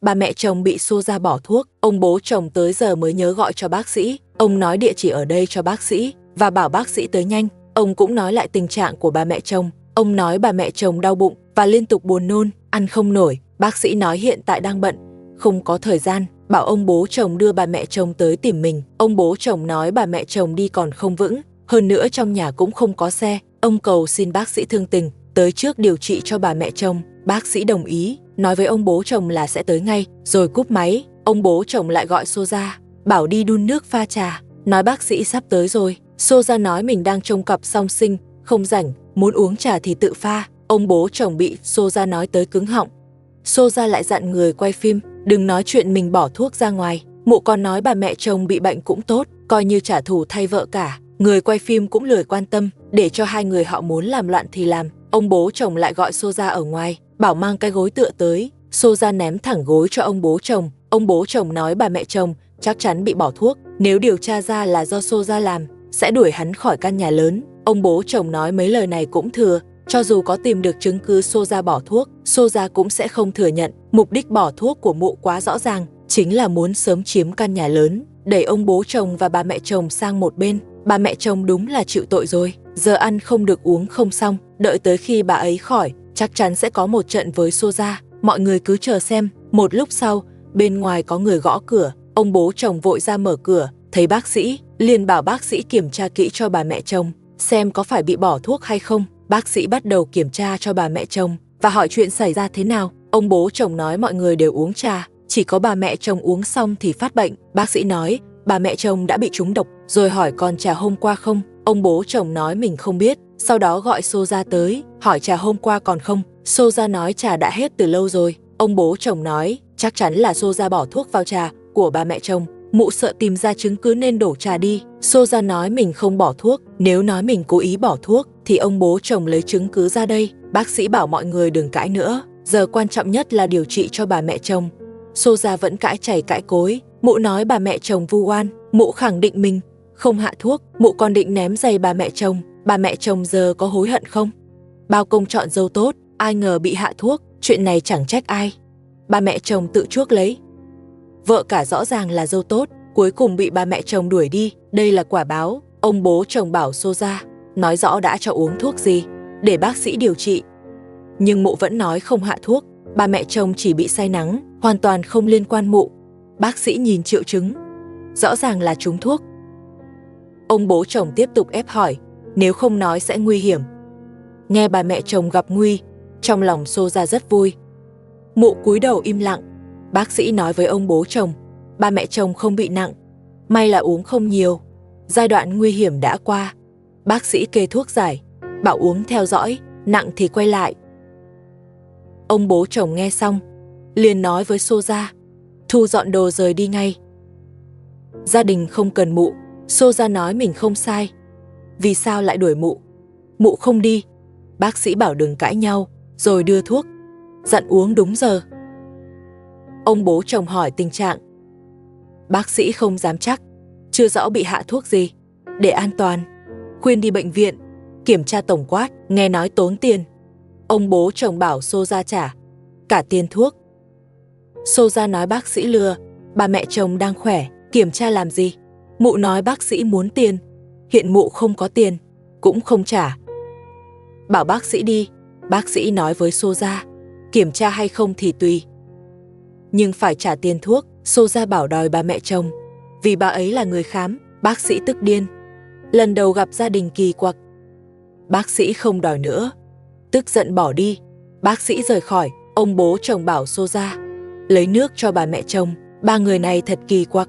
bà mẹ chồng bị xô ra bỏ thuốc. Ông bố chồng tới giờ mới nhớ gọi cho bác sĩ. Ông nói địa chỉ ở đây cho bác sĩ và bảo bác sĩ tới nhanh. Ông cũng nói lại tình trạng của bà mẹ chồng. Ông nói bà mẹ chồng đau bụng và liên tục buồn nôn, ăn không nổi. Bác sĩ nói hiện tại đang bận, không có thời gian, bảo ông bố chồng đưa bà mẹ chồng tới tìm mình. Ông bố chồng nói bà mẹ chồng đi còn không vững, hơn nữa trong nhà cũng không có xe. Ông cầu xin bác sĩ thương tình tới trước điều trị cho bà mẹ chồng. Bác sĩ đồng ý, nói với ông bố chồng là sẽ tới ngay, rồi cúp máy. Ông bố chồng lại gọi Xô ra, bảo đi đun nước pha trà, nói bác sĩ sắp tới rồi. Xô ra nói mình đang trông cặp song sinh, không rảnh, muốn uống trà thì tự pha. Ông bố chồng bị Xô ra nói tới cứng họng. Xô ra lại dặn người quay phim đừng nói chuyện mình bỏ thuốc ra ngoài. Mụ còn nói bà mẹ chồng bị bệnh cũng tốt, coi như trả thù thay vợ cả. Người quay phim cũng lười quan tâm, để cho hai người họ muốn làm loạn thì làm. Ông bố chồng lại gọi Xô ra ở ngoài, bảo mang cái gối tựa tới. Xô ra ném thẳng gối cho ông bố chồng. Ông bố chồng nói bà mẹ chồng chắc chắn bị bỏ thuốc, nếu điều tra ra là do Xô ra làm, sẽ đuổi hắn khỏi căn nhà lớn. Ông bố chồng nói mấy lời này cũng thừa, cho dù có tìm được chứng cứ Xô ra bỏ thuốc, Xô ra cũng sẽ không thừa nhận. Mục đích bỏ thuốc của mụ quá rõ ràng, chính là muốn sớm chiếm căn nhà lớn, đẩy ông bố chồng và bà mẹ chồng sang một bên. Bà mẹ chồng đúng là chịu tội rồi, giờ ăn không được uống không xong, đợi tới khi bà ấy khỏi, chắc chắn sẽ có một trận với Xô ra. Mọi người cứ chờ xem. Một lúc sau, bên ngoài có người gõ cửa. Ông bố chồng vội ra mở cửa, thấy bác sĩ, liền bảo bác sĩ kiểm tra kỹ cho bà mẹ chồng, xem có phải bị bỏ thuốc hay không. Bác sĩ bắt đầu kiểm tra cho bà mẹ chồng và hỏi chuyện xảy ra thế nào. Ông bố chồng nói mọi người đều uống trà, chỉ có bà mẹ chồng uống xong thì phát bệnh. Bác sĩ nói bà mẹ chồng đã bị trúng độc, rồi hỏi còn trà hôm qua không. Ông bố chồng nói mình không biết, sau đó gọi Xô ra tới, hỏi trà hôm qua còn không. Xô ra nói trà đã hết từ lâu rồi. Ông bố chồng nói chắc chắn là Xô ra bỏ thuốc vào trà của bà mẹ chồng, mụ sợ tìm ra chứng cứ nên đổ trà đi. Xô ra nói mình không bỏ thuốc, nếu nói mình cố ý bỏ thuốc thì ông bố chồng lấy chứng cứ ra đây. Bác sĩ bảo mọi người đừng cãi nữa, giờ quan trọng nhất là điều trị cho bà mẹ chồng. Xô ra vẫn cãi chảy cãi cối, mụ nói bà mẹ chồng vu oan, mụ khẳng định mình không hạ thuốc, mụ còn định ném giày bà mẹ chồng. Bà mẹ chồng giờ có hối hận không? Bao công chọn dâu tốt, ai ngờ bị hạ thuốc, chuyện này chẳng trách ai. Bà mẹ chồng tự chuốc lấy. Vợ cả rõ ràng là dâu tốt, cuối cùng bị bà mẹ chồng đuổi đi, đây là quả báo. Ông bố chồng bảo Xô ra, nói rõ đã cho uống thuốc gì, để bác sĩ điều trị. Nhưng mụ vẫn nói không hạ thuốc, bà mẹ chồng chỉ bị say nắng, hoàn toàn không liên quan mụ. Bác sĩ nhìn triệu chứng, rõ ràng là trúng thuốc. Ông bố chồng tiếp tục ép hỏi, nếu không nói sẽ nguy hiểm. Nghe bà mẹ chồng gặp nguy, trong lòng Xô ra rất vui. Mụ cúi đầu im lặng. Bác sĩ nói với ông bố chồng, bà mẹ chồng không bị nặng, may là uống không nhiều, giai đoạn nguy hiểm đã qua. Bác sĩ kê thuốc giải, bảo uống theo dõi, nặng thì quay lại. Ông bố chồng nghe xong, liền nói với Xô ra, thu dọn đồ rời đi ngay. Gia đình không cần mụ. Xô ra nói mình không sai. Vì sao lại đuổi mụ? Mụ không đi. Bác sĩ bảo đừng cãi nhau, rồi đưa thuốc, dặn uống đúng giờ. Ông bố chồng hỏi tình trạng. Bác sĩ không dám chắc, chưa rõ bị hạ thuốc gì. Để an toàn, khuyên đi bệnh viện, kiểm tra tổng quát, nghe nói tốn tiền. Ông bố chồng bảo Xô ra trả cả tiền thuốc. Xô ra nói bác sĩ lừa, bà mẹ chồng đang khỏe, kiểm tra làm gì. Mụ nói bác sĩ muốn tiền, hiện mụ không có tiền, cũng không trả. Bảo bác sĩ đi. Bác sĩ nói với Xô ra, kiểm tra hay không thì tùy, nhưng phải trả tiền thuốc. Xô ra bảo đòi bà mẹ chồng, vì bà ấy là người khám. Bác sĩ tức điên, lần đầu gặp gia đình kỳ quặc. Bác sĩ không đòi nữa, tức giận bỏ đi. Bác sĩ rời khỏi. Ông bố chồng bảo Xô ra, lấy nước cho bà mẹ chồng, ba người này thật kỳ quặc.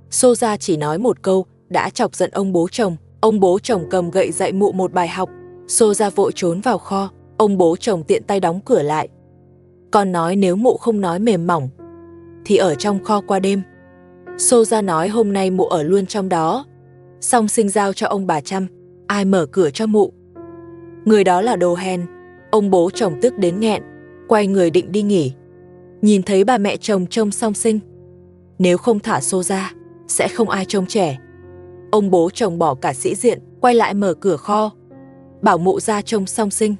Xô ra chỉ nói một câu đã chọc giận ông bố chồng. Ông bố chồng cầm gậy dạy mụ một bài học. Xô ra vội trốn vào kho. Ông bố chồng tiện tay đóng cửa lại, còn nói nếu mụ không nói mềm mỏng thì ở trong kho qua đêm. Xô ra nói hôm nay mụ ở luôn trong đó, xong sinh giao cho ông bà chăm, ai mở cửa cho mụ. Người đó là đồ hèn. Ông bố chồng tức đến nghẹn, quay người định đi nghỉ, nhìn thấy bà mẹ chồng trông song sinh. Nếu không thả Xô ra, sẽ không ai trông trẻ. Ông bố chồng bỏ cả sĩ diện, quay lại mở cửa kho, bảo mụ ra trông song sinh.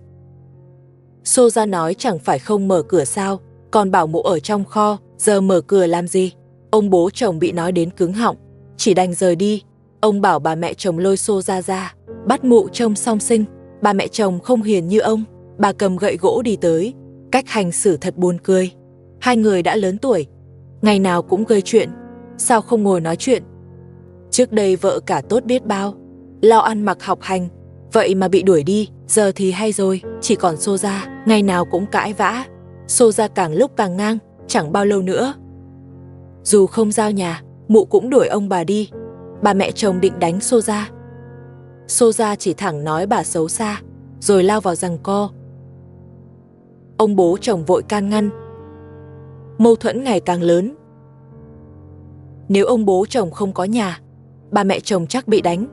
Xô ra nói chẳng phải không mở cửa sao, còn bảo mụ ở trong kho, giờ mở cửa làm gì? Ông bố chồng bị nói đến cứng họng, chỉ đành rời đi. Ông bảo bà mẹ chồng lôi xô ra, bắt mụ trông song sinh. Bà mẹ chồng không hiền như ông, bà cầm gậy gỗ đi tới, cách hành xử thật buồn cười. Hai người đã lớn tuổi, ngày nào cũng gây chuyện, sao không ngồi nói chuyện? Trước đây vợ cả tốt biết bao, lo ăn mặc học hành, vậy mà bị đuổi đi, giờ thì hay rồi, chỉ còn xô ra, ngày nào cũng cãi vã. Xô ra càng lúc càng ngang, chẳng bao lâu nữa, dù không giao nhà, mụ cũng đuổi ông bà đi. Bà mẹ chồng định đánh xô ra. Xô ra chỉ thẳng nói bà xấu xa, rồi lao vào giằng co. Ông bố chồng vội can ngăn. Mâu thuẫn ngày càng lớn. Nếu ông bố chồng không có nhà, bà mẹ chồng chắc bị đánh.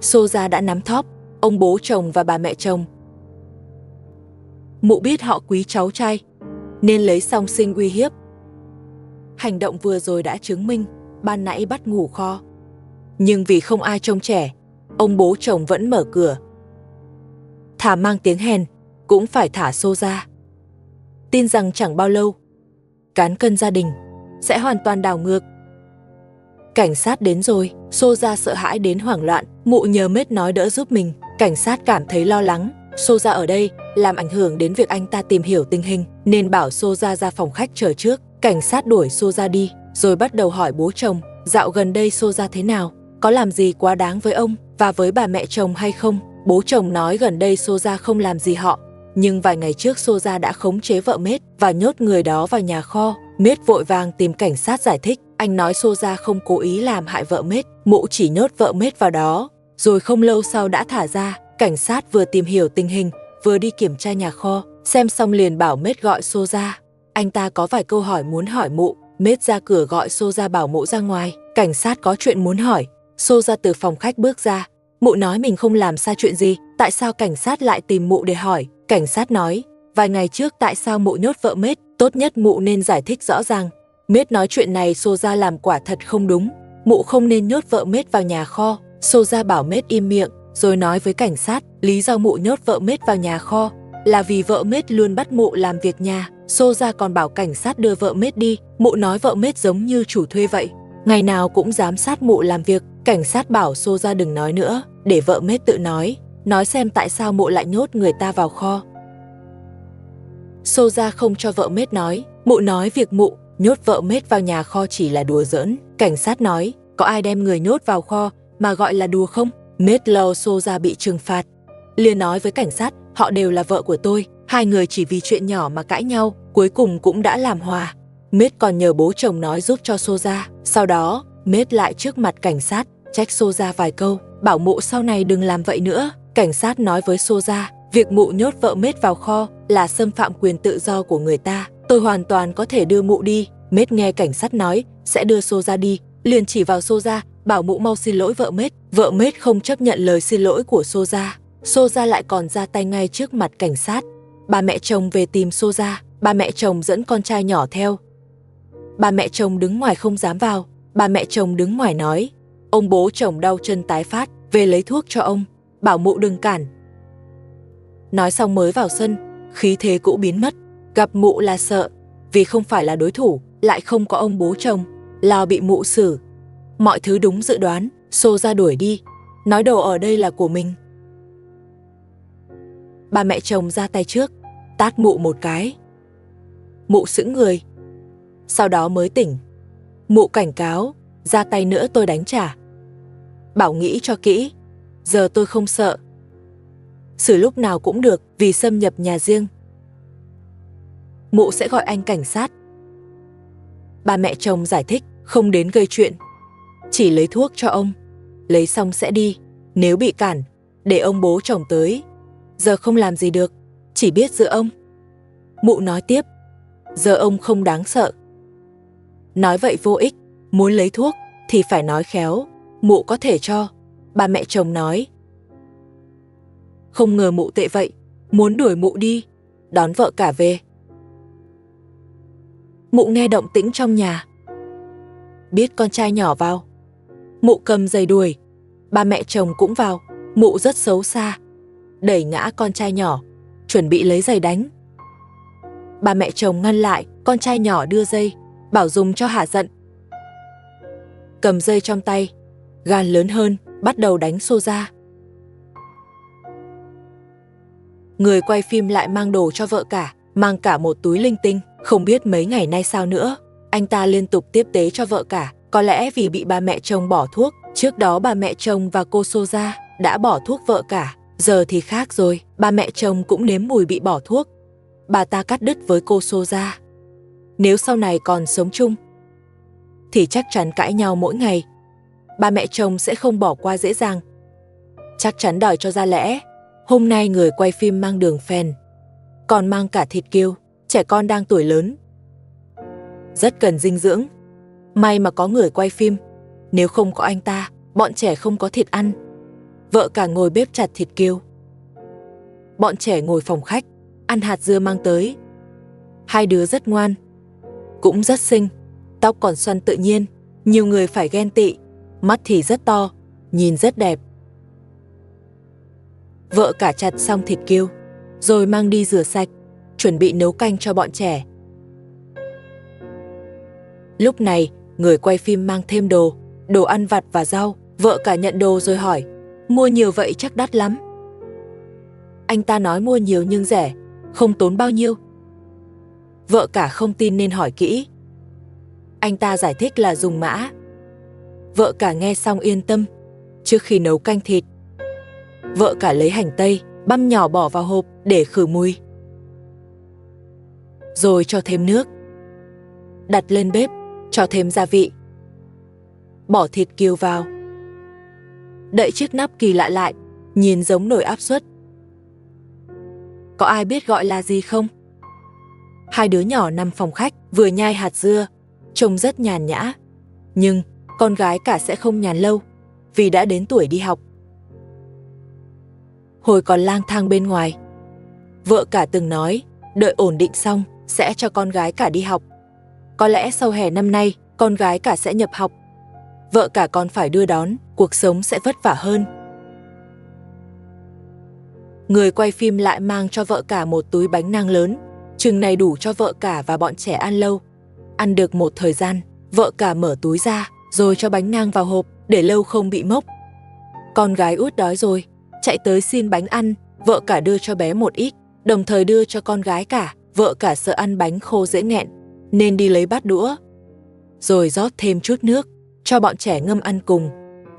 Xô ra đã nắm thóp ông bố chồng và bà mẹ chồng. Mụ biết họ quý cháu trai, nên lấy song sinh uy hiếp. Hành động vừa rồi đã chứng minh ban nãy bắt ngủ kho. Nhưng vì không ai trông trẻ, ông bố chồng vẫn mở cửa. Thà mang tiếng hèn, cũng phải thả xô ra. Tin rằng chẳng bao lâu, cán cân gia đình sẽ hoàn toàn đảo ngược. Cảnh sát đến rồi, xô ra sợ hãi đến hoảng loạn, mụ nhờ Mết nói đỡ giúp mình. Cảnh sát cảm thấy lo lắng, xô ra ở đây làm ảnh hưởng đến việc anh ta tìm hiểu tình hình, nên bảo xô ra phòng khách chờ trước. Cảnh sát đuổi xô ra đi, rồi bắt đầu hỏi bố chồng, dạo gần đây xô ra thế nào, có làm gì quá đáng với ông và với bà mẹ chồng hay không. Bố chồng nói gần đây xô ra không làm gì họ, nhưng vài ngày trước xô ra đã khống chế vợ Mết và nhốt người đó vào nhà kho. Mết vội vàng tìm cảnh sát giải thích, anh nói xô ra không cố ý làm hại vợ Mết, mụ chỉ nhốt vợ Mết vào đó, rồi không lâu sau đã thả ra. Cảnh sát vừa tìm hiểu tình hình, vừa đi kiểm tra nhà kho, xem xong liền bảo Mết gọi xô ra. Anh ta có vài câu hỏi muốn hỏi mụ. Mết ra cửa gọi xô ra bảo mụ ra ngoài, cảnh sát có chuyện muốn hỏi. Xô ra từ phòng khách bước ra, mụ nói mình không làm sai chuyện gì, tại sao cảnh sát lại tìm mụ để hỏi. Cảnh sát nói, vài ngày trước tại sao mụ nhốt vợ Mết, tốt nhất mụ nên giải thích rõ ràng. Mết nói chuyện này xô ra làm quả thật không đúng, mụ không nên nhốt vợ Mết vào nhà kho. Xô ra bảo Mết im miệng, rồi nói với cảnh sát, lý do mụ nhốt vợ Mết vào nhà kho là vì vợ Mết luôn bắt mụ làm việc nhà. Xô ra còn bảo cảnh sát đưa vợ Mết đi, mụ nói vợ Mết giống như chủ thuê vậy, ngày nào cũng giám sát mụ làm việc. Cảnh sát bảo xô ra đừng nói nữa, để vợ Mết tự nói xem tại sao mụ lại nhốt người ta vào kho. Xô ra không cho vợ Mết nói, mụ nói việc mụ nhốt vợ Mết vào nhà kho chỉ là đùa giỡn. Cảnh sát nói, có ai đem người nhốt vào kho mà gọi là đùa không? Mết lo xô ra bị trừng phạt, liền nói với cảnh sát, họ đều là vợ của tôi, hai người chỉ vì chuyện nhỏ mà cãi nhau, cuối cùng cũng đã làm hòa. Mết còn nhờ bố chồng nói giúp cho xô ra. Sau đó, Mết lại trước mặt cảnh sát, trách xô ra vài câu, bảo mụ sau này đừng làm vậy nữa. Cảnh sát nói với xô ra, việc mụ nhốt vợ Mết vào kho là xâm phạm quyền tự do của người ta, tôi hoàn toàn có thể đưa mụ đi. Mết nghe cảnh sát nói sẽ đưa xô ra đi, liền chỉ vào xô ra, bảo mụ mau xin lỗi vợ Mết. Vợ Mết không chấp nhận lời xin lỗi của xô ra. Xô ra lại còn ra tay ngay trước mặt cảnh sát. Bà mẹ chồng về tìm xô ra, bà mẹ chồng dẫn con trai nhỏ theo. Bà mẹ chồng đứng ngoài không dám vào, bà mẹ chồng đứng ngoài nói, ông bố chồng đau chân tái phát, về lấy thuốc cho ông, bảo mụ đừng cản. Nói xong mới vào sân, khí thế cũ biến mất, gặp mụ là sợ, vì không phải là đối thủ, lại không có ông bố chồng, lo bị mụ xử. Mọi thứ đúng dự đoán, xô ra đuổi đi, nói đồ ở đây là của mình. Bà mẹ chồng ra tay trước, tát mụ một cái. Mụ sững người, sau đó mới tỉnh. Mụ cảnh cáo, ra tay nữa tôi đánh trả. Bảo nghĩ cho kỹ, giờ tôi không sợ. Xử lúc nào cũng được, vì xâm nhập nhà riêng. Mụ sẽ gọi anh cảnh sát. Bà mẹ chồng giải thích, không đến gây chuyện, chỉ lấy thuốc cho ông, lấy xong sẽ đi. Nếu bị cản, để ông bố chồng tới. Giờ không làm gì được, chỉ biết giữ ông. Mụ nói tiếp, giờ ông không đáng sợ. Nói vậy vô ích, muốn lấy thuốc thì phải nói khéo, mụ có thể cho. Bà mẹ chồng nói, không ngờ mụ tệ vậy, muốn đuổi mụ đi, đón vợ cả về. Mụ nghe động tĩnh trong nhà, biết con trai nhỏ vào, mụ cầm giày đuổi. Bà mẹ chồng cũng vào, mụ rất xấu xa, đẩy ngã con trai nhỏ, chuẩn bị lấy giày đánh. Bà mẹ chồng ngăn lại, con trai nhỏ đưa dây, bảo dùng cho hả giận. Cầm dây trong tay, gan lớn hơn, bắt đầu đánh xô ra. Người quay phim lại mang đồ cho vợ cả, mang cả một túi linh tinh, không biết mấy ngày nay sao nữa. Anh ta liên tục tiếp tế cho vợ cả, có lẽ vì bị bà mẹ chồng bỏ thuốc. Trước đó bà mẹ chồng và cô Soja đã bỏ thuốc vợ cả, giờ thì khác rồi, bà mẹ chồng cũng nếm mùi bị bỏ thuốc. Bà ta cắt đứt với cô Soja. Nếu sau này còn sống chung, thì chắc chắn cãi nhau mỗi ngày. Bà mẹ chồng sẽ không bỏ qua dễ dàng. Chắc chắn đòi cho ra lẽ. Hôm nay người quay phim mang đường phèn, còn mang cả thịt kiêu, trẻ con đang tuổi lớn. Rất cần dinh dưỡng. May mà có người quay phim. Nếu không có anh ta, bọn trẻ không có thịt ăn. Vợ cả ngồi bếp chặt thịt kiêu. Bọn trẻ ngồi phòng khách, ăn hạt dưa mang tới. Hai đứa rất ngoan, cũng rất xinh, tóc còn xoăn tự nhiên. Nhiều người phải ghen tị. Mắt thì rất to, nhìn rất đẹp. Vợ cả chặt xong thịt kiêu, rồi mang đi rửa sạch, chuẩn bị nấu canh cho bọn trẻ. Lúc này, người quay phim mang thêm đồ ăn vặt và rau. Vợ cả nhận đồ rồi hỏi, mua nhiều vậy chắc đắt lắm. Anh ta nói mua nhiều nhưng rẻ, không tốn bao nhiêu. Vợ cả không tin nên hỏi kỹ. Anh ta giải thích là dùng mã. Vợ cả nghe xong yên tâm. Trước khi nấu canh thịt, vợ cả lấy hành tây, băm nhỏ bỏ vào hộp để khử mùi. Rồi cho thêm nước. Đặt lên bếp, cho thêm gia vị. Bỏ thịt kiêu vào. Đậy chiếc nắp kỳ lạ lại, nhìn giống nồi áp suất. Có ai biết gọi là gì không? Hai đứa nhỏ nằm phòng khách, vừa nhai hạt dưa, trông rất nhàn nhã. Nhưng con gái cả sẽ không nhàn lâu, vì đã đến tuổi đi học. Hồi còn lang thang bên ngoài, vợ cả từng nói, đợi ổn định xong, sẽ cho con gái cả đi học. Có lẽ sau hè năm nay, con gái cả sẽ nhập học. Vợ cả còn phải đưa đón, cuộc sống sẽ vất vả hơn. Người quay phim lại mang cho vợ cả một túi bánh nang lớn, chừng này đủ cho vợ cả và bọn trẻ ăn lâu. Ăn được một thời gian, vợ cả mở túi ra, rồi cho bánh nang vào hộp, để lâu không bị mốc. Con gái út đói rồi, chạy tới xin bánh ăn, vợ cả đưa cho bé một ít, đồng thời đưa cho con gái cả. Vợ cả sợ ăn bánh khô dễ nghẹn, nên đi lấy bát đũa, rồi rót thêm chút nước, cho bọn trẻ ngâm ăn cùng.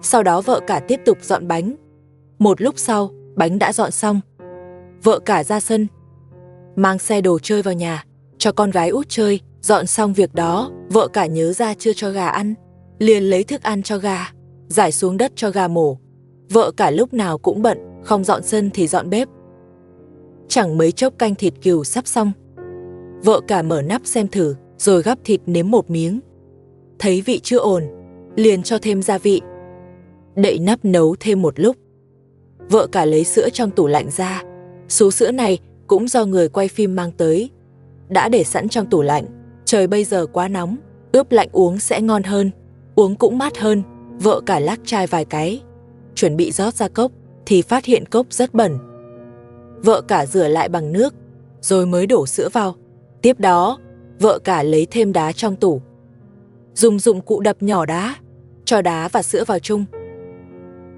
Sau đó vợ cả tiếp tục dọn bánh. Một lúc sau, bánh đã dọn xong. Vợ cả ra sân, mang xe đồ chơi vào nhà, cho con gái út chơi. Dọn xong việc đó, vợ cả nhớ ra chưa cho gà ăn, liền lấy thức ăn cho gà, rải xuống đất cho gà mổ. Vợ cả lúc nào cũng bận, không dọn sân thì dọn bếp. Chẳng mấy chốc canh thịt cừu sắp xong. Vợ cả mở nắp xem thử, rồi gắp thịt nếm một miếng. Thấy vị chưa ổn, liền cho thêm gia vị. Đậy nắp nấu thêm một lúc. Vợ cả lấy sữa trong tủ lạnh ra. Số sữa này cũng do người quay phim mang tới, đã để sẵn trong tủ lạnh. Trời bây giờ quá nóng, ướp lạnh uống sẽ ngon hơn, uống cũng mát hơn. Vợ cả lắc chai vài cái, chuẩn bị rót ra cốc, thì phát hiện cốc rất bẩn. Vợ cả rửa lại bằng nước, rồi mới đổ sữa vào. Tiếp đó, vợ cả lấy thêm đá trong tủ, dùng dụng cụ đập nhỏ đá, cho đá và sữa vào chung.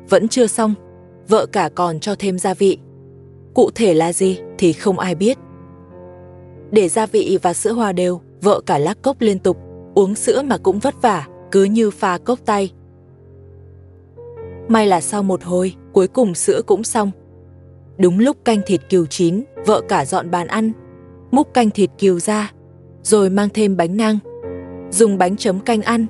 Vẫn chưa xong, vợ cả còn cho thêm gia vị. Cụ thể là gì thì không ai biết. Để gia vị và sữa hòa đều, vợ cả lắc cốc liên tục, uống sữa mà cũng vất vả, cứ như pha cốc tay. May là sau một hồi, cuối cùng sữa cũng xong. Đúng lúc canh thịt cừu chín, vợ cả dọn bàn ăn, múc canh thịt cừu ra, rồi mang thêm bánh nang, dùng bánh chấm canh ăn.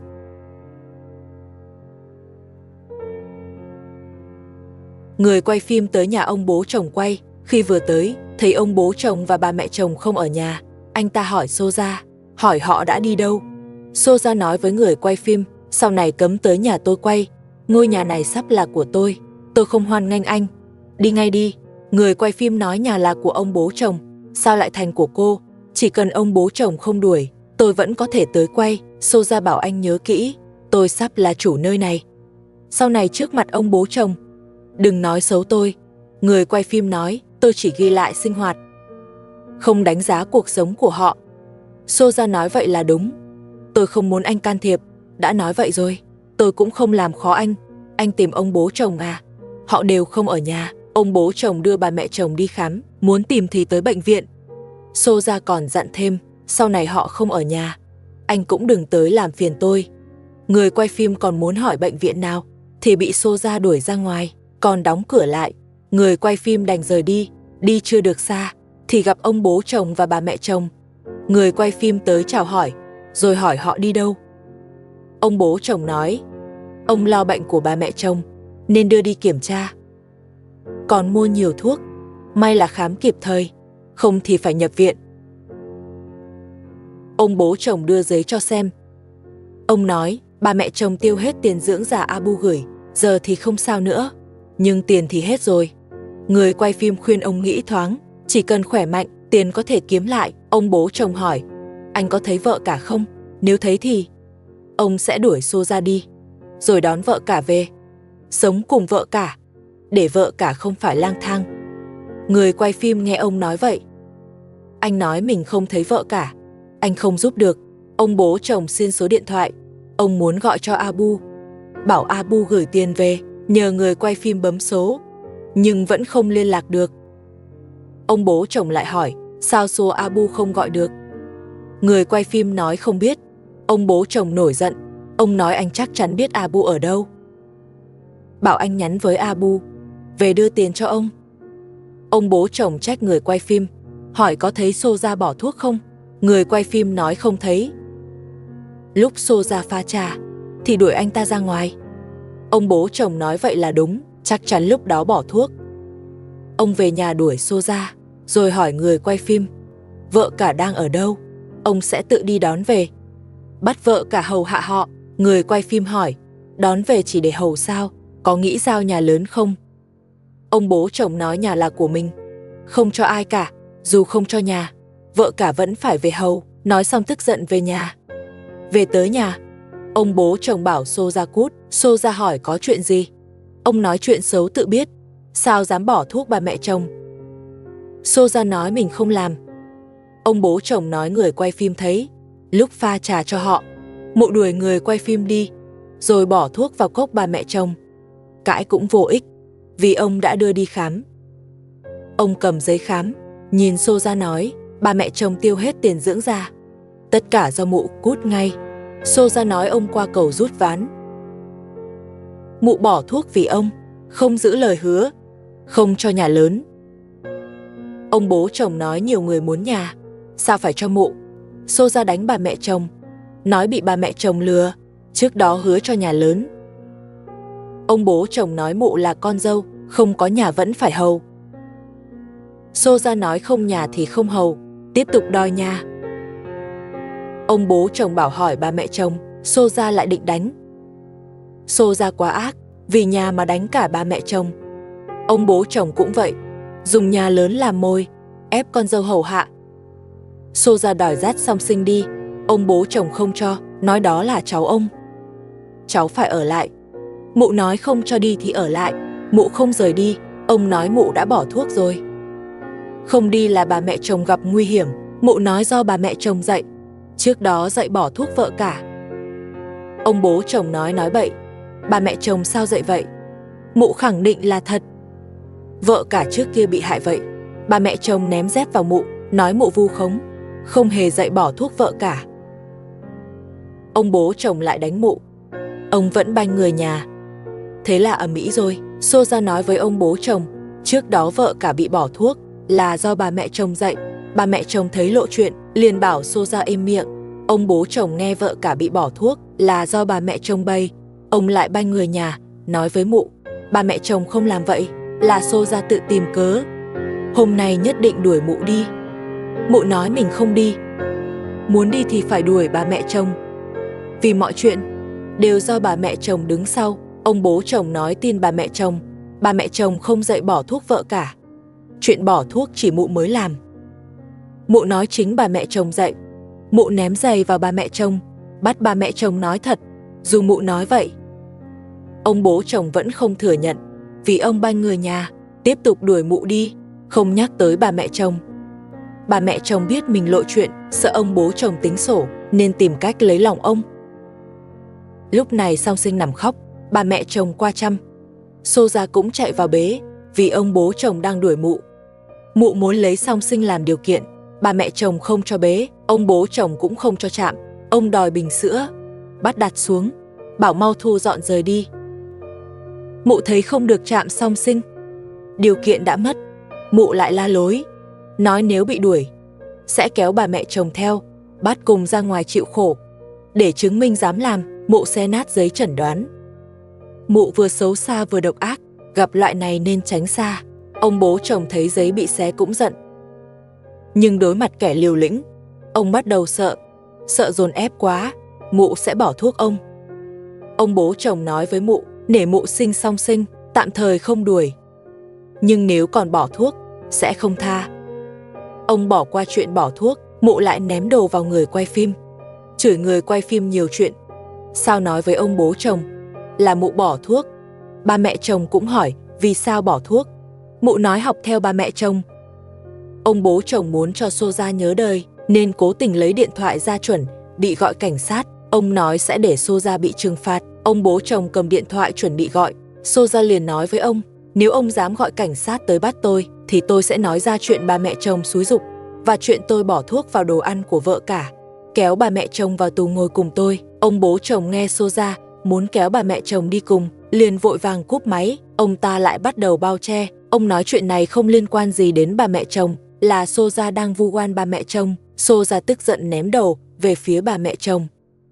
Người quay phim tới nhà ông bố chồng quay. Khi vừa tới, thấy ông bố chồng và bà mẹ chồng không ở nhà. Anh ta hỏi Soja, hỏi họ đã đi đâu. Soja nói với người quay phim, sau này cấm tới nhà tôi quay. Ngôi nhà này sắp là của tôi không hoan nghênh anh. Đi ngay đi. Người quay phim nói nhà là của ông bố chồng, sao lại thành của cô? Chỉ cần ông bố chồng không đuổi, tôi vẫn có thể tới quay. Soja bảo anh nhớ kỹ, tôi sắp là chủ nơi này. Sau này trước mặt ông bố chồng, đừng nói xấu tôi. Người quay phim nói, tôi chỉ ghi lại sinh hoạt, không đánh giá cuộc sống của họ. Soja nói vậy là đúng. Tôi không muốn anh can thiệp, đã nói vậy rồi. Tôi cũng không làm khó anh tìm ông bố chồng à? Họ đều không ở nhà, ông bố chồng đưa bà mẹ chồng đi khám, muốn tìm thì tới bệnh viện. Soja còn dặn thêm, sau này họ không ở nhà, anh cũng đừng tới làm phiền tôi. Người quay phim còn muốn hỏi bệnh viện nào, thì bị Soja đuổi ra ngoài, còn đóng cửa lại. Người quay phim đành rời đi chưa được xa, thì gặp ông bố chồng và bà mẹ chồng. Người quay phim tới chào hỏi, rồi hỏi họ đi đâu. Ông bố chồng nói, ông lo bệnh của bà mẹ chồng, nên đưa đi kiểm tra. Còn mua nhiều thuốc, may là khám kịp thời, không thì phải nhập viện. Ông bố chồng đưa giấy cho xem. Ông nói, bà mẹ chồng tiêu hết tiền dưỡng già Abu gửi, giờ thì không sao nữa, nhưng tiền thì hết rồi. Người quay phim khuyên ông nghĩ thoáng, chỉ cần khỏe mạnh, tiền có thể kiếm lại. Ông bố chồng hỏi, anh có thấy vợ cả không? Nếu thấy thì ông sẽ đuổi Soja đi, rồi đón vợ cả về, sống cùng vợ cả, để vợ cả không phải lang thang. Người quay phim nghe ông nói vậy. Anh nói mình không thấy vợ cả, anh không giúp được. Ông bố chồng xin số điện thoại, ông muốn gọi cho Abu, bảo Abu gửi tiền về, nhờ người quay phim bấm số, nhưng vẫn không liên lạc được. Ông bố chồng lại hỏi, sao số Abu không gọi được? Người quay phim nói không biết. Ông bố chồng nổi giận, ông nói anh chắc chắn biết Abu ở đâu. Bảo anh nhắn với Abu, về đưa tiền cho ông. Ông bố chồng trách người quay phim, hỏi có thấy Soja bỏ thuốc không? Người quay phim nói không thấy. Lúc Soja pha trà, thì đuổi anh ta ra ngoài. Ông bố chồng nói vậy là đúng, chắc chắn lúc đó bỏ thuốc. Ông về nhà đuổi Soja, rồi hỏi người quay phim, vợ cả đang ở đâu? Ông sẽ tự đi đón về. Bắt vợ cả hầu hạ họ. Người quay phim hỏi, đón về chỉ để hầu sao? Có nghĩ giao nhà lớn không? Ông bố chồng nói nhà là của mình, không cho ai cả. Dù không cho nhà, vợ cả vẫn phải về hầu. Nói xong tức giận về nhà. Về tới nhà, ông bố chồng bảo Soja cút. Soja hỏi có chuyện gì? Ông nói chuyện xấu tự biết, sao dám bỏ thuốc bà mẹ chồng? Soja nói mình không làm. Ông bố chồng nói người quay phim thấy, lúc pha trà cho họ, mụ đuổi người quay phim đi, rồi bỏ thuốc vào cốc bà mẹ chồng. Cãi cũng vô ích, vì ông đã đưa đi khám. Ông cầm giấy khám, nhìn Soja nói, bà mẹ chồng tiêu hết tiền dưỡng già, tất cả do mụ, cút ngay. Soja nói ông qua cầu rút ván. Mụ bỏ thuốc vì ông, không giữ lời hứa, không cho nhà lớn. Ông bố chồng nói nhiều người muốn nhà, sao phải cho mụ? Soja đánh bà mẹ chồng, nói bị bà mẹ chồng lừa, trước đó hứa cho nhà lớn. Ông bố chồng nói mụ là con dâu, không có nhà vẫn phải hầu. Soja nói không nhà thì không hầu, tiếp tục đòi nhà. Ông bố chồng bảo hỏi bà mẹ chồng, Soja lại định đánh. Soja quá ác, vì nhà mà đánh cả bà mẹ chồng. Ông bố chồng cũng vậy, dùng nhà lớn làm mồi, ép con dâu hầu hạ. Soja đòi dắt song sinh đi, ông bố chồng không cho, nói đó là cháu ông. Cháu phải ở lại. Mụ nói không cho đi thì ở lại, mụ không rời đi, ông nói mụ đã bỏ thuốc rồi. Không đi là bà mẹ chồng gặp nguy hiểm, mụ nói do bà mẹ chồng dạy, trước đó dạy bỏ thuốc vợ cả. Ông bố chồng nói bậy, bà mẹ chồng sao dạy vậy? Mụ khẳng định là thật. Vợ cả trước kia bị hại vậy, bà mẹ chồng ném dép vào mụ, nói mụ vu khống, không hề dạy bỏ thuốc vợ cả. Ông bố chồng lại đánh mụ, ông vẫn banh người nhà. Thế là ầm ĩ rồi. Soja nói với ông bố chồng, trước đó vợ cả bị bỏ thuốc là do bà mẹ chồng dạy. Bà mẹ chồng thấy lộ chuyện, liền bảo Soja im miệng. Ông bố chồng nghe vợ cả bị bỏ thuốc là do bà mẹ chồng bày, ông lại banh người nhà, nói với mụ, bà mẹ chồng không làm vậy, là Soja tự tìm cớ. Hôm nay nhất định đuổi mụ đi. Mụ nói mình không đi, muốn đi thì phải đuổi bà mẹ chồng. Vì mọi chuyện đều do bà mẹ chồng đứng sau. Ông bố chồng nói tin bà mẹ chồng không dạy bỏ thuốc vợ cả. Chuyện bỏ thuốc chỉ mụ mới làm. Mụ nói chính bà mẹ chồng dạy. Mụ ném giày vào bà mẹ chồng, bắt bà mẹ chồng nói thật, dù mụ nói vậy. Ông bố chồng vẫn không thừa nhận, vì ông banh người nhà, tiếp tục đuổi mụ đi, không nhắc tới bà mẹ chồng. Bà mẹ chồng biết mình lộ chuyện, sợ ông bố chồng tính sổ, nên tìm cách lấy lòng ông. Lúc này Song Sinh nằm khóc, bà mẹ chồng qua chăm. Xô Gia cũng chạy vào bế, vì ông bố chồng đang đuổi mụ. Mụ muốn lấy Song Sinh làm điều kiện, bà mẹ chồng không cho bế, ông bố chồng cũng không cho chạm. Ông đòi bình sữa, bắt đặt xuống, bảo mau thu dọn rời đi. Mụ thấy không được chạm Song Sinh, điều kiện đã mất, mụ lại la lối, nói nếu bị đuổi, sẽ kéo bà mẹ chồng theo, bắt cùng ra ngoài chịu khổ. Để chứng minh dám làm, mụ xé nát giấy chẩn đoán. Mụ vừa xấu xa vừa độc ác, gặp loại này nên tránh xa. Ông bố chồng thấy giấy bị xé cũng giận. Nhưng đối mặt kẻ liều lĩnh, ông bắt đầu sợ dồn ép quá, mụ sẽ bỏ thuốc ông. Ông bố chồng nói với mụ, để mụ sinh Song Sinh, tạm thời không đuổi. Nhưng nếu còn bỏ thuốc, sẽ không tha. Ông bỏ qua chuyện bỏ thuốc, mụ lại ném đồ vào người quay phim, chửi người quay phim nhiều chuyện. Sao nói với ông bố chồng là mụ bỏ thuốc. Ba mẹ chồng cũng hỏi vì sao bỏ thuốc. Mụ nói học theo ba mẹ chồng. Ông bố chồng muốn cho Xô Gia nhớ đời, nên cố tình lấy điện thoại ra chuẩn bị gọi cảnh sát. Ông nói sẽ để Xô Gia bị trừng phạt. Ông bố chồng cầm điện thoại chuẩn bị gọi. Xô Gia liền nói với ông, nếu ông dám gọi cảnh sát tới bắt tôi, thì tôi sẽ nói ra chuyện ba mẹ chồng xúi giục và chuyện tôi bỏ thuốc vào đồ ăn của vợ cả, kéo bà mẹ chồng vào tù ngồi cùng tôi. Ông bố chồng nghe Xô Gia muốn kéo bà mẹ chồng đi cùng, liền vội vàng cúp máy. Ông ta lại bắt đầu bao che. Ông nói chuyện này không liên quan gì đến bà mẹ chồng, là Xô Gia đang vu oan bà mẹ chồng. Xô Gia tức giận ném đầu về phía bà mẹ chồng.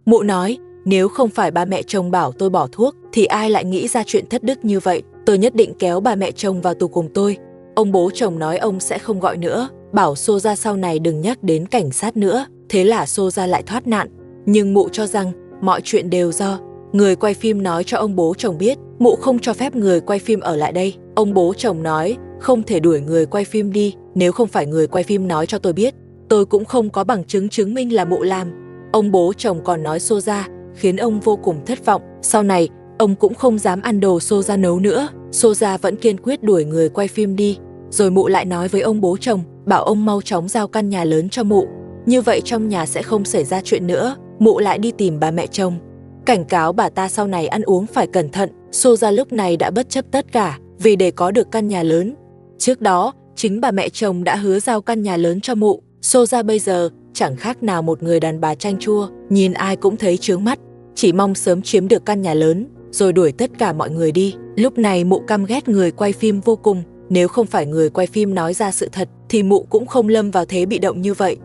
Mụ nói, nếu không phải ba mẹ chồng bảo tôi bỏ thuốc, thì ai lại nghĩ ra chuyện thất đức như vậy. Tôi nhất định kéo bà mẹ chồng vào tù cùng tôi. Ông bố chồng nói ông sẽ không gọi nữa, bảo Xô Gia sau này đừng nhắc đến cảnh sát nữa. Thế là Xô Gia lại thoát nạn. Nhưng mụ cho rằng mọi chuyện đều do người quay phim nói cho ông bố chồng biết. Mụ không cho phép người quay phim ở lại đây. Ông bố chồng nói không thể đuổi người quay phim đi, nếu không phải người quay phim nói cho tôi biết, tôi cũng không có bằng chứng chứng minh là mụ làm. Ông bố chồng còn nói Xô Gia, khiến ông vô cùng thất vọng. Sau này ông cũng không dám ăn đồ Xô Gia nấu nữa. Xô Gia vẫn kiên quyết đuổi người quay phim đi. Rồi mụ lại nói với ông bố chồng, bảo ông mau chóng giao căn nhà lớn cho mụ, như vậy trong nhà sẽ không xảy ra chuyện nữa. Mụ lại đi tìm bà mẹ chồng, cảnh cáo bà ta sau này ăn uống phải cẩn thận. Xô Gia lúc này đã bất chấp tất cả vì để có được căn nhà lớn. Trước đó chính bà mẹ chồng đã hứa giao căn nhà lớn cho mụ. Xô Gia bây giờ chẳng khác nào một người đàn bà chanh chua, nhìn ai cũng thấy chướng mắt, chỉ mong sớm chiếm được căn nhà lớn rồi đuổi tất cả mọi người đi. Lúc này mụ căm ghét người quay phim vô cùng. Nếu không phải người quay phim nói ra sự thật thì mụ cũng không lâm vào thế bị động như vậy.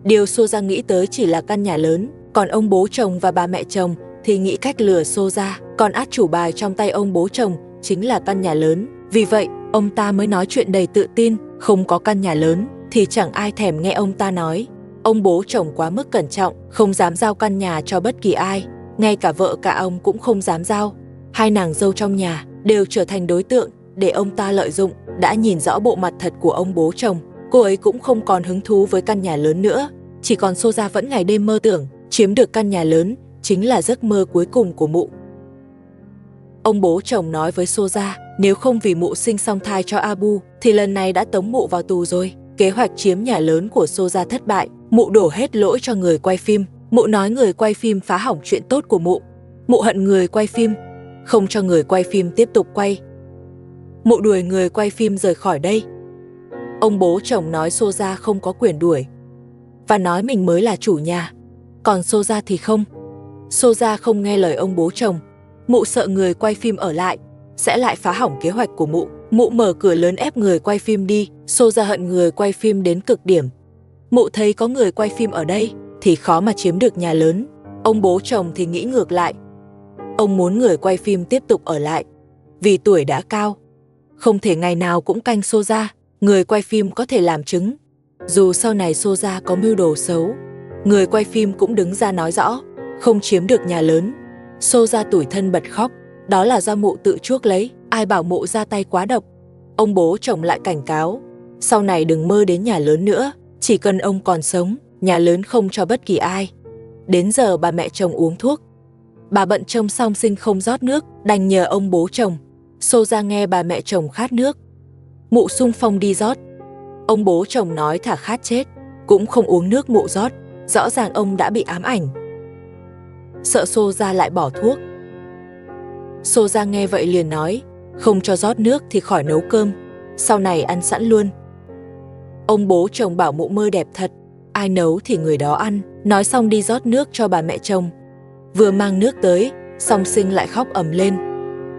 Điều Xô Gia nghĩ tới chỉ là căn nhà lớn, còn ông bố chồng và bà mẹ chồng thì nghĩ cách lừa Xô Gia. Còn át chủ bài trong tay ông bố chồng chính là căn nhà lớn. Vì vậy ông ta mới nói chuyện đầy tự tin, không có căn nhà lớn thì chẳng ai thèm nghe ông ta nói. Ông bố chồng quá mức cẩn trọng, không dám giao căn nhà cho bất kỳ ai, ngay cả vợ cả ông cũng không dám giao. Hai nàng dâu trong nhà đều trở thành đối tượng để ông ta lợi dụng. Đã nhìn rõ bộ mặt thật của ông bố chồng, cô ấy cũng không còn hứng thú với căn nhà lớn nữa. Chỉ còn Xô Gia vẫn ngày đêm mơ tưởng chiếm được căn nhà lớn chính là giấc mơ cuối cùng của mụ. Ông bố chồng nói với Xô Gia, nếu không vì mụ sinh song thai cho Abu thì lần này đã tống mụ vào tù rồi. Kế hoạch chiếm nhà lớn của Xô Gia thất bại. Mụ đổ hết lỗi cho người quay phim. Mụ nói người quay phim phá hỏng chuyện tốt của mụ. Mụ hận người quay phim, không cho người quay phim tiếp tục quay. Mụ đuổi người quay phim rời khỏi đây. Ông bố chồng nói Xô Gia không có quyền đuổi và nói mình mới là chủ nhà, còn Xô Gia thì không. Xô Gia không nghe lời ông bố chồng. Mụ sợ người quay phim ở lại sẽ lại phá hỏng kế hoạch của mụ. Mụ mở cửa lớn ép người quay phim đi. Xô Gia hận người quay phim đến cực điểm. Mụ thấy có người quay phim ở đây thì khó mà chiếm được nhà lớn. Ông bố chồng thì nghĩ ngược lại. Ông muốn người quay phim tiếp tục ở lại vì tuổi đã cao, không thể ngày nào cũng canh Xô Gia. Người quay phim có thể làm chứng. Dù sau này Xô Gia có mưu đồ xấu, người quay phim cũng đứng ra nói rõ, không chiếm được nhà lớn. Xô Gia tủi thân bật khóc. Đó là do mụ tự chuốc lấy, ai bảo mụ ra tay quá độc. Ông bố chồng lại cảnh cáo, sau này đừng mơ đến nhà lớn nữa. Chỉ cần ông còn sống, nhà lớn không cho bất kỳ ai. Đến giờ bà mẹ chồng uống thuốc, bà bận trông Song Sinh không rót nước, đành nhờ ông bố chồng. Xô Gia nghe bà mẹ chồng khát nước, mụ xung phong đi rót. Ông bố chồng nói thả khát chết. cũng không uống nước mụ rót. Rõ ràng ông đã bị ám ảnh. Sợ Xô Gia lại bỏ thuốc. Xô Gia nghe vậy liền nói, không cho rót nước thì khỏi nấu cơm, sau này ăn sẵn luôn. Ông bố chồng bảo mụ mơ đẹp thật, ai nấu thì người đó ăn. Nói xong đi rót nước cho bà mẹ chồng. Vừa mang nước tới, Song Sinh lại khóc ầm lên.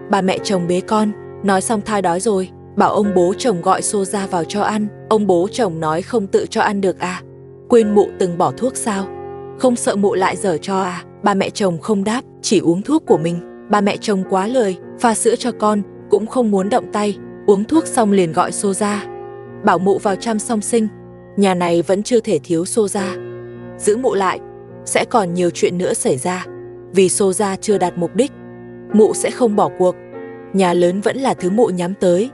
Bà mẹ chồng bế con, nói xong thai đói rồi, bảo ông bố chồng gọi Xô Gia vào cho ăn. Ông bố chồng nói không tự cho ăn được à? Quên mụ từng bỏ thuốc sao? Không sợ mụ lại dở cho à? Bà mẹ chồng không đáp, chỉ uống thuốc của mình. Bà mẹ chồng quá lời, pha sữa cho con, cũng không muốn động tay. Uống thuốc xong liền gọi Xô Gia, bảo mụ vào chăm Song Sinh. Nhà này vẫn chưa thể thiếu Xô Gia. Giữ mụ lại, sẽ còn nhiều chuyện nữa xảy ra. Vì Xô Gia chưa đạt mục đích, mụ sẽ không bỏ cuộc. Nhà lớn vẫn là thứ mụ nhắm tới.